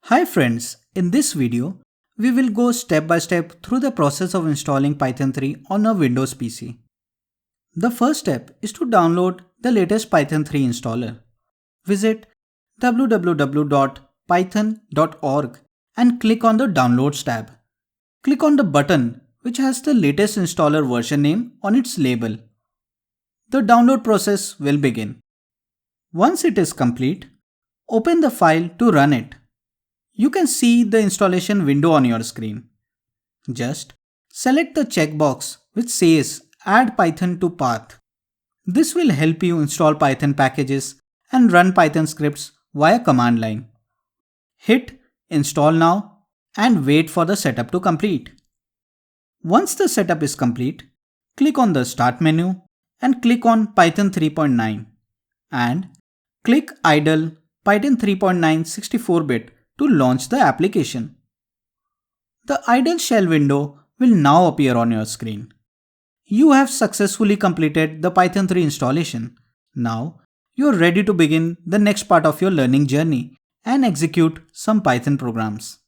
Hi friends, in this video, we will go step by step through the process of installing Python 3 on a Windows PC. The first step is to download the latest Python 3 installer. Visit www.python.org and click on the Downloads tab. Click on the button which has the latest installer version name on its label. The download process will begin. Once it is complete, open the file to run it. You can see the installation window on your screen. Just select the checkbox which says Add Python to Path. This will help you install Python packages and run Python scripts via command line. Hit Install Now and wait for the setup to complete. Once the setup is complete, click on the Start menu and click on Python 3.9 and click Idle Python 3.9 64-bit to launch the application. The idle shell window will now appear on your screen. You have successfully completed the Python 3 installation. Now, you are ready to begin the next part of your learning journey and execute some Python programs.